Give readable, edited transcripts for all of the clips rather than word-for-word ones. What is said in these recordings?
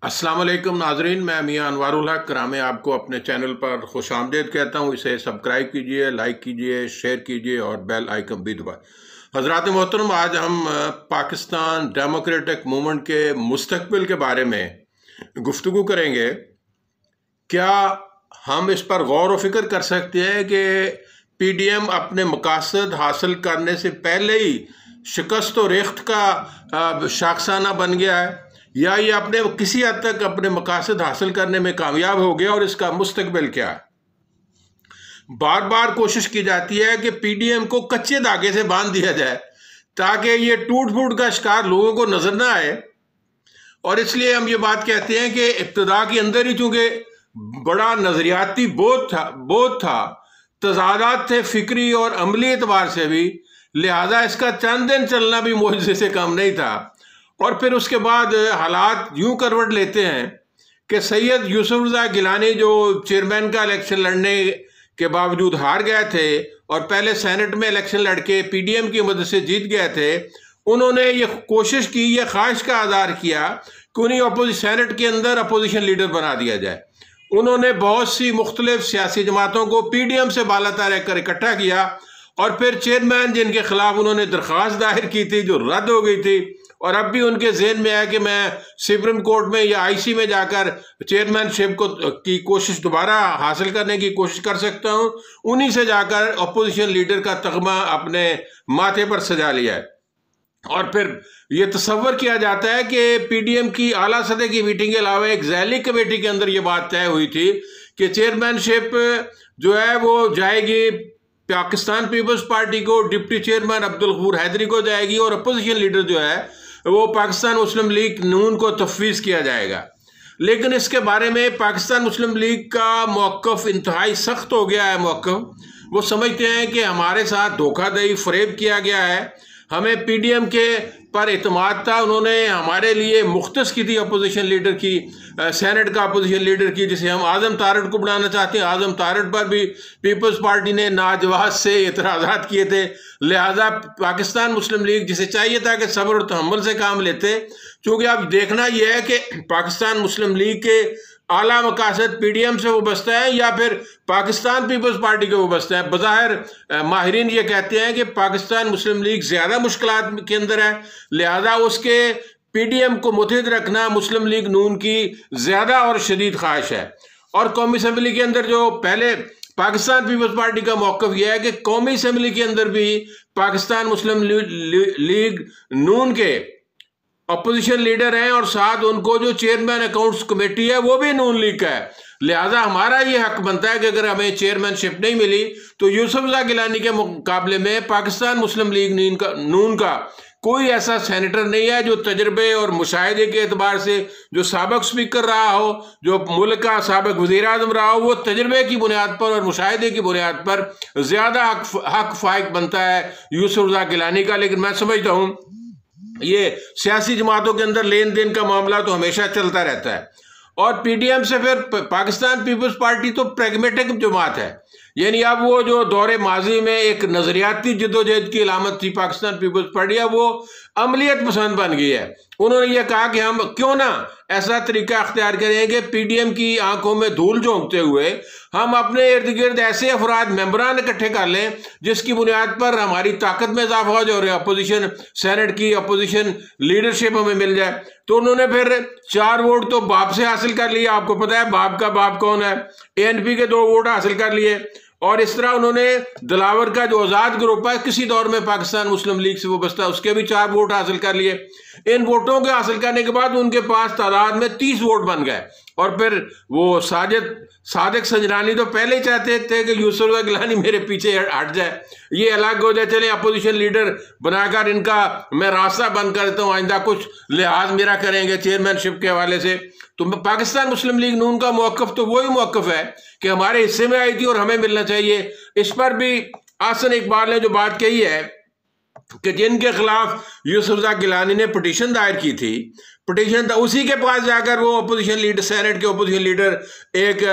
अस्सलाम वालेकुम नाजरीन, मैं मियां अनवारुल हक करामे आपको अपने चैनल पर खुशामदीद कहता हूँ। इसे सब्सक्राइब कीजिए, लाइक कीजिए, शेयर कीजिए और बेल आइकन भी दबाएं। हज़रात मोहतरम, आज हम पाकिस्तान डेमोक्रेटिक मूवमेंट के मुस्तकबिल के बारे में गुफ्तगू करेंगे। क्या हम इस पर गौर व फिक्र कर सकते हैं कि PDM अपने मकासद हासिल करने से पहले ही शिकस्त व रेख्त का शाखसाना बन गया है, या ये अपने किसी हद तक अपने मकासद हासिल करने में कामयाब हो गया और इसका मुस्तकबिल क्या है? बार बार कोशिश की जाती है कि PDM को कच्चे धागे से बांध दिया जाए ताकि ये टूट फूट का शिकार लोगों को नजर ना आए। और इसलिए हम ये बात कहते हैं कि इब्तिदा के अंदर ही चूंकि बड़ा नजरियाती बोध था, तजादात थे फिक्री और अमली एतबार से भी, लिहाजा इसका चंद दिन चलना भी मुआजिज़े से कम नहीं था। और फिर उसके बाद हालात यूं करवट लेते हैं कि सैयद यूसुफ रज़ा गिलानी जो चेयरमैन का इलेक्शन लड़ने के बावजूद हार गए थे और पहले सेनेट में इलेक्शन लड़के PDM की मदद से जीत गए थे, उन्होंने ये कोशिश की, ये ख्वाहिश का आज़ार किया कि उन्हें सेनेट के अंदर अपोजिशन लीडर बना दिया जाए। उन्होंने बहुत सी मुख्तलिफ सियासी जमातों को PDM से बालातर कर इकट्ठा किया और फिर चेयरमैन जिनके खिलाफ उन्होंने दरख्वास्त दायर की थी, जो रद्द हो गई थी, और अब भी उनके जहन में है कि मैं सुप्रीम कोर्ट में या IC में जाकर चेयरमैनशिप की कोशिश दोबारा हासिल करने की कोशिश कर सकता हूं, उन्हीं से जाकर अपोजिशन लीडर का तगमा अपने माथे पर सजा लिया है। और फिर ये तसव्वुर किया जाता है कि PDM की आला सतह की मीटिंग के अलावा एक ज़ैली कमेटी के अंदर ये बात तय हुई थी कि चेयरमैनशिप जो है वो जाएगी पाकिस्तान पीपल्स पार्टी को, डिप्टी चेयरमैन अब्दुल गफूर हैदरी को जाएगी, और अपोजिशन लीडर जो है वो पाकिस्तान मुस्लिम लीग नून को तफवीज़ किया जाएगा। लेकिन इसके बारे में पाकिस्तान मुस्लिम लीग का मौक़िफ़ इंतहाई सख्त हो गया है। मौक़िफ़ वो समझते हैं कि हमारे साथ धोखाधड़ी फरेब किया गया है, हमें PDM के पर एतमाद था, उन्होंने हमारे लिए मुख्तस की थी अपोजिशन लीडर की, सेनेट का अपोजिशन लीडर की, जिसे हम आज़म तारड़ को बनाना चाहते हैं। आज़म तारड़ पर भी पीपल्स पार्टी ने नाजवाज से एतराज़ात किए थे। लिहाजा पाकिस्तान मुस्लिम लीग, जिसे चाहिए था कि सब्र और तहम्मुल से काम लेते, चूँकि अब देखना यह है कि पाकिस्तान मुस्लिम लीग के आला मकासद PDM से वाबस्ता है या फिर पाकिस्तान पीपल्स पार्टी के वाबस्ता है। बज़ाहिर माहिरीन ये कहते हैं कि पाकिस्तान मुस्लिम लीग ज़्यादा मुश्किलात के अंदर है, लिहाजा उसके PDM को मुतहिद रखना मुस्लिम लीग नून की ज़्यादा और शदीद ख्वाहिश है। और कौमी असम्बली के अंदर जो पहले पाकिस्तान पीपल्स पार्टी का मौक़िफ़ यह है कि कौमी असम्बली के अंदर भी पाकिस्तान मुस्लिम लीग नून के अपोजिशन लीडर हैं और साथ उनको जो चेयरमैन अकाउंट्स कमेटी है वो भी नून लीग का है। लिहाजा हमारा ये हक बनता है कि अगर हमें चेयरमैनशिप नहीं मिली तो यूसुफ रज़ा गिलानी के मुकाबले में पाकिस्तान मुस्लिम लीग नून का कोई ऐसा सेनेटर नहीं है जो तजर्बे और मुशाहिदे के एतबार से, जो साबिक स्पीकर रहा हो, जो मुल्क का साबिक वज़ीर आज़म रहा हो, वो तजर्बे की बुनियाद पर और मुशाहिदे की बुनियाद पर ज़्यादा हक फाइक बनता है यूसुफ रज़ा गिलानी का। लेकिन मैं समझता हूँ ये सियासी जमातों के अंदर लेन देन का मामला तो हमेशा चलता रहता है। और PDM से फिर पाकिस्तान पीपल्स पार्टी तो प्रैग्मेटिक जमात है, यानी अब वो जो दौरे माजी में एक नजरियाती जदोजहद की अलामत थी पाकिस्तान पीपल्स पार्टी, अब वो अमलियत पसंद बन गई है। उन्होंने ये कहा कि हम क्यों ना ऐसा तरीका अख्तियार करें कि PDM की आंखों में धूल झोंकते हुए हम अपने इर्द गिर्द ऐसे अफराद मेंबरान इकट्ठे कर लें जिसकी बुनियाद पर हमारी ताकत में इजाफा हो जाए और अपोजिशन सेनेट की अपोजिशन लीडरशिप हमें मिल जाए। तो उन्होंने फिर 4 वोट तो बाप से हासिल कर लिए। आपको पता है बाप का बाप कौन है? ANP के 2 वोट हासिल कर लिए। और इस तरह उन्होंने दिलावर का जो आज़ाद ग्रुप है, किसी दौर में पाकिस्तान मुस्लिम लीग से वाबस्ता, उसके भी 4 वोट हासिल कर लिए। इन वोटों के हासिल करने के बाद उनके पास तादाद में 30 वोट बन गए। और फिर वो सादिक संजरानी तो पहले ही चाहते थे कि यूसुफ रज़ा गिलानी मेरे पीछे हट जाए, ये अलग हो जाए, चले अपोजिशन लीडर बनाकर इनका मैं रास्ता बंद कर देता हूँ, आइंदा कुछ लिहाज मेरा करेंगे चेयरमैनशिप के हवाले से। तो पाकिस्तान मुस्लिम लीग नून का मौक़िफ़ तो वही मौक़िफ़ है कि हमारे हिस्से में आई थी और हमें मिलना चाहिए। इस पर भी आसन इकबाल ने जो बात कही है कि जिनके खिलाफ यूसुफ रज़ा गिलानी ने पिटीशन दायर की थी, पिटीशन था, उसी के पास जाकर वो अपोजिशन लीडर, सेनेट के अपोजिशन लीडर एक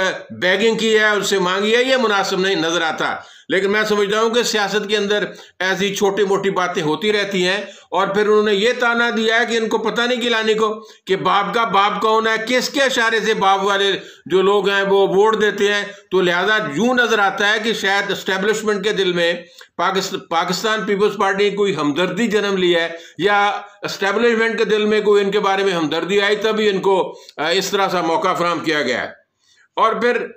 बेगिंग की है, उससे मांगी है, ये मुनासिब नहीं नजर आता। लेकिन मैं समझता हूं कि सियासत के अंदर ऐसी छोटी मोटी बातें होती रहती हैं। और फिर उन्होंने ये ताना दिया है कि इनको पता नहीं गिलानी को कि बाप का बाप कौन है, किसके इशारे से बाप वाले जो लोग हैं वो वोट देते हैं। तो लिहाजा यूं नजर आता है कि शायद एस्टेब्लिशमेंट के दिल में पाकिस्तान पीपल्स पार्टी कोई हमदर्दी जन्म ली है, या एस्टेब्लिशमेंट के दिल में कोई इनके बारे में हमदर्दी आई, तभी इनको इस तरह सा मौका फराहम किया गया है। और फिर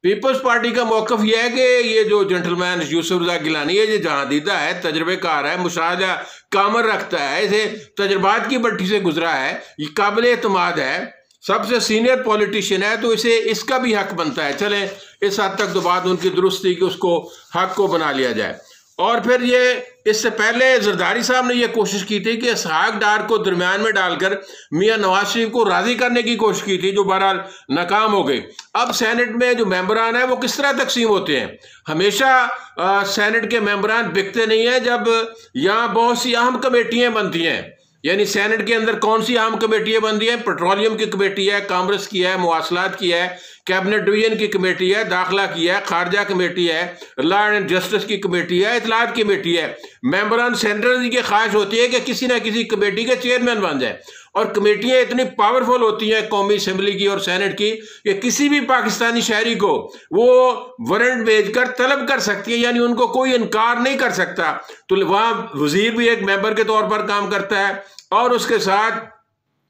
पीपल्स पार्टी का मौकफ यह है कि ये जो जेंटलमैन यूसुफ रज़ा गिलानी है, ये जहादीदा है, तजर्बेकार है, मुशाहदा कामर रखता है, इसे तजर्बात की भट्टी से गुजरा है, ये काबिल एतमाद है, सबसे सीनियर पॉलिटिशियन है, तो इसे इसका भी हक बनता है। चलें इस हद तक तो बात उनकी दुरुस्त थी कि उसको हक को बना लिया जाए। और फिर ये इससे पहले जरदारी साहब ने यह कोशिश की थी कि इसहाक डार को दरमियान में डालकर मियां नवाज शरीफ को राजी करने की कोशिश की थी, जो बहरहाल नाकाम हो गई। अब सेनेट में जो मेंबरान हैं वो किस तरह तकसीम होते हैं? हमेशा सेनेट के मेंबरान बिकते नहीं हैं जब यहाँ बहुत सी अहम कमेटियाँ बनती हैं। यानी सेनेट के अंदर कौन सी अहम कमेटियाँ बनती हैं? पेट्रोलियम की कमेटी है, कामर्स की है, मवासलात की है, कैबिनेट डिवीजन की कमेटी है, दाखिला की है, खारजा कमेटी है, लॉ एंड जस्टिस की कमेटी है, इतलात की कमेटी है। मेंबरान सेनेटर की ख्वाहिश होती है कि किसी ना किसी कमेटी के चेयरमैन बन जाए। और कमेटियाँ इतनी पावरफुल होती हैं कौमी असम्बली की और सेनेट की कि किसी भी पाकिस्तानी शहरी को वो वारंट भेजकर तलब कर सकती है, यानी उनको कोई इनकार नहीं कर सकता। तो वहाँ वजीर भी एक मेंबर के तौर पर काम करता है और उसके साथ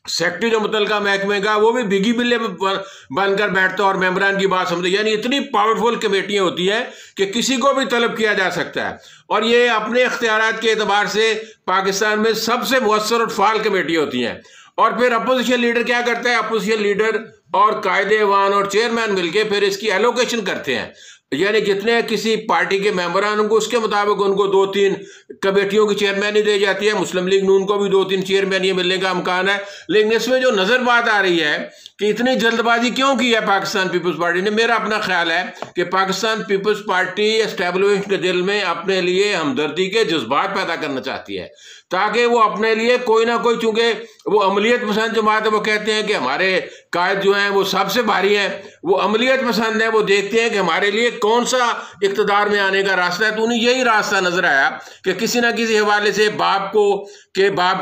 सेक्रेटरी जो मुतलका महकमे का वो भी बिगी बिल्ले बनकर बैठता है और मेंबरान की बात समझे। यानी इतनी पावरफुल कमेटियाँ होती है कि किसी को भी तलब किया जा सकता है। और ये अपने इख्तियारात के एतबार से पाकिस्तान में सबसे मुअस्सर और फाल कमेटियाँ होती हैं। और फिर अपोजिशन लीडर क्या करता है? अपोजिशन लीडर और कायदे वान और चेयरमैन मिलकर फिर इसकी एलोकेशन करते हैं, यानी जितने किसी पार्टी के मेंबरान होंगे उसके मुताबिक उनको 2-3 कमेटियों की चेयरमैनी दी जाती है। मुस्लिम लीग नून को भी 2-3 चेयरमैनी मिलने का इम्कान है। लेकिन इसमें जो नजर बात आ रही है कि इतनी जल्दबाजी क्यों की है पाकिस्तान पीपल्स पार्टी ने? मेरा अपना ख्याल है कि पाकिस्तान पीपल्स पार्टी एस्टेब्लिशमेंट के दिल में अपने लिए हमदर्दी के जज्बात पैदा करना चाहती है, ताकि वो अपने लिए कोई ना कोई, चूंकि वो अमलियत पसंद जमात है, वो कहते हैं कि हमारे कायद जो हैं वो सबसे भारी हैं, वो अमलियत पसंद है, वो देखते हैं कि हमारे लिए कौन सा इक़्तिदार में आने का रास्ता है। तो उन्हें यही रास्ता नजर आया कि किसी ना किसी हवाले से बाप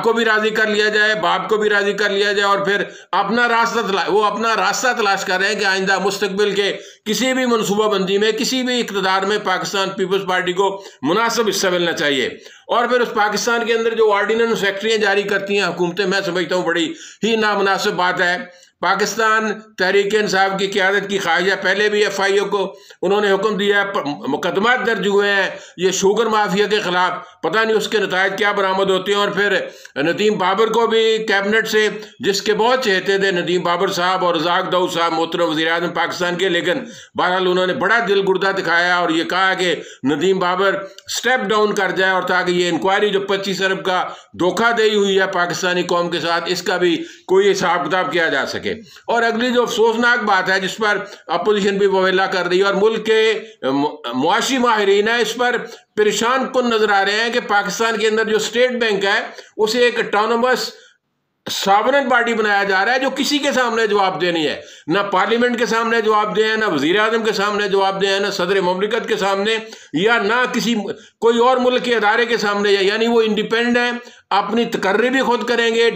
को भी राजी कर लिया जाए, बाप को भी राजी कर लिया जाए, और फिर अपना रास्ता तलाश कर रहे हैं कि आइंदा मुस्तकबिल के किसी भी मनसूबाबंदी में, किसी भी इक़्तिदार में पाकिस्तान पीपल्स पार्टी को मुनासिब हिस्सा मिलना चाहिए। और फिर उस पाकिस्तान के अंदर जो ऑर्डिनेंस फैक्ट्रियाँ जारी करती हैं हुकूमतें, मैं समझता हूँ बड़ी ही नामुनासिब बात है। पाकिस्तान तहरीक इंसाफ की क़यादत की ख्वाहिश है, पहले भी FIO को उन्होंने हुक्म दिया है, मुकदमा दर्ज हुए हैं ये शुगर माफिया के खिलाफ, पता नहीं उसके नतायज क्या बरामद होते हैं। और फिर नदीम बाबर को भी कैबिनेट से, जिसके बहुत चहेते थे नदीम बाबर साहब और रज़ाक दाऊद साहब मोहतरम वज़ीर-ए-आज़म पाकिस्तान के, लेकिन बहरहाल उन्होंने बड़ा दिल गुर्दा दिखाया और ये कहा कि नदीम बाबर स्टेप डाउन कर जाए, और ताकि ये इंक्वायरी जो 25 अरब का धोखाधड़ी हुई है पाकिस्तानी कौम के साथ, इसका भी कोई हिसाब किताब किया जा सके। और अगली जो अफसोसनाक बात है जिस पर अपोजिशन भी ववेला कर रही है और मुल्क के मुआशी माहिरीन है इस पर परेशान कुन नजर आ रहे हैं कि पाकिस्तान के अंदर जो स्टेट बैंक है उसे एक ऑटोनोमस सॉवरेन पार्टी बनाया जा रहा है, जो किसी के सामने जवाब देनी है, ना पार्लियामेंट के सामने जवाब दे, ना वजीर आजम के सामने जवाब दे, ना सदर ममलिकत के सामने, या ना किसी कोई और मुल्क के अदारे के सामने। यानी वो इंडिपेंडेंट है, अपनी तकर्री भी खुद करेंगे,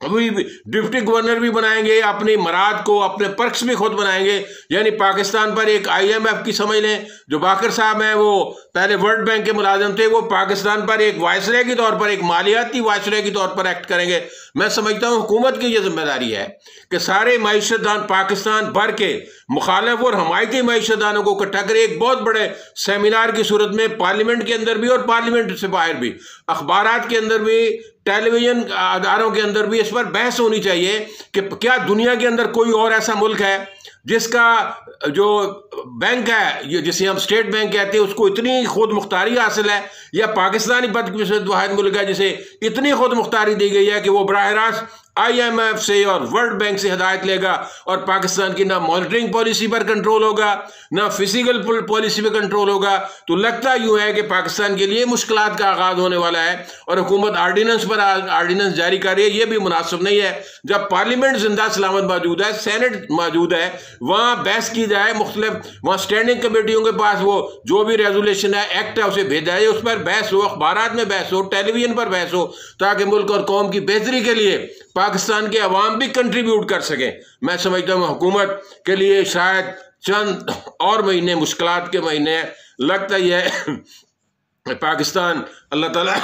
डिप्टी गवर्नर भी बनाएंगे, अपनी मराद को, अपने पर्क्स भी खुद बनाएंगे। यानी पाकिस्तान पर एक IMF की समझ लें, जो बाकर साहब हैं वो पहले वर्ल्ड बैंक के मुलाजिम थे, वो पाकिस्तान पर एक वायसराय के तौर पर, एक मालियाती वायसराय के तौर पर एक्ट करेंगे। मैं समझता हूँ हुकूमत की यह जिम्मेदारी है कि सारे मईशतदान पाकिस्तान भर के मुखालिफ और हमायती मईशतदानों को इकट्ठा कर एक बहुत बड़े सेमिनार की सूरत में पार्लियामेंट के अंदर भी और पार्लियामेंट से बाहर भी, अखबारात के अंदर भी, टेलीविजन अदारों के अंदर भी इस पर बहस होनी चाहिए कि क्या दुनिया के अंदर कोई और ऐसा मुल्क है जिसका जो बैंक है, ये जिसे हम स्टेट बैंक कहते हैं, उसको इतनी खुद मुख्तारी हासिल है, या पाकिस्तानी बदकिस्मत वाहिद मुल्क है जिसे इतनी खुद मुख्तारी दी गई है कि वो बराह रास्त IMF से और वर्ल्ड बैंक से हिदायत लेगा और पाकिस्तान की ना मॉनिटरिंग पॉलिसी पर कंट्रोल होगा ना फिजिकल पॉलिसी पर कंट्रोल होगा, तो लगता यूं है कि पाकिस्तान के लिए मुश्किलात का आगाज होने वाला है। और हुकूमत आर्डिनेंस पर आर्डिनेंस जारी कर रही है, यह भी मुनासिब नहीं है। जब पार्लियामेंट जिंदा सलामत मौजूद है, सेनेट मौजूद है, वहां बहस की जाए, मुख्तलिफ वहां स्टैंडिंग कमेटियों के पास वो जो भी रेजोल्यूशन है, एक्ट है, उसे भेजा जाए, उस पर बहस हो, अखबारात में बहस हो, टेलीविजन पर बहस हो, ताकि मुल्क और कौम की बेहतरी के लिए पाकिस्तान के अवाम भी कंट्रीब्यूट कर सकें। मैं समझता हूँ हुकूमत के लिए शायद चंद और महीने मुश्किलात के महीने लगता ही है। पाकिस्तान अल्लाह ताला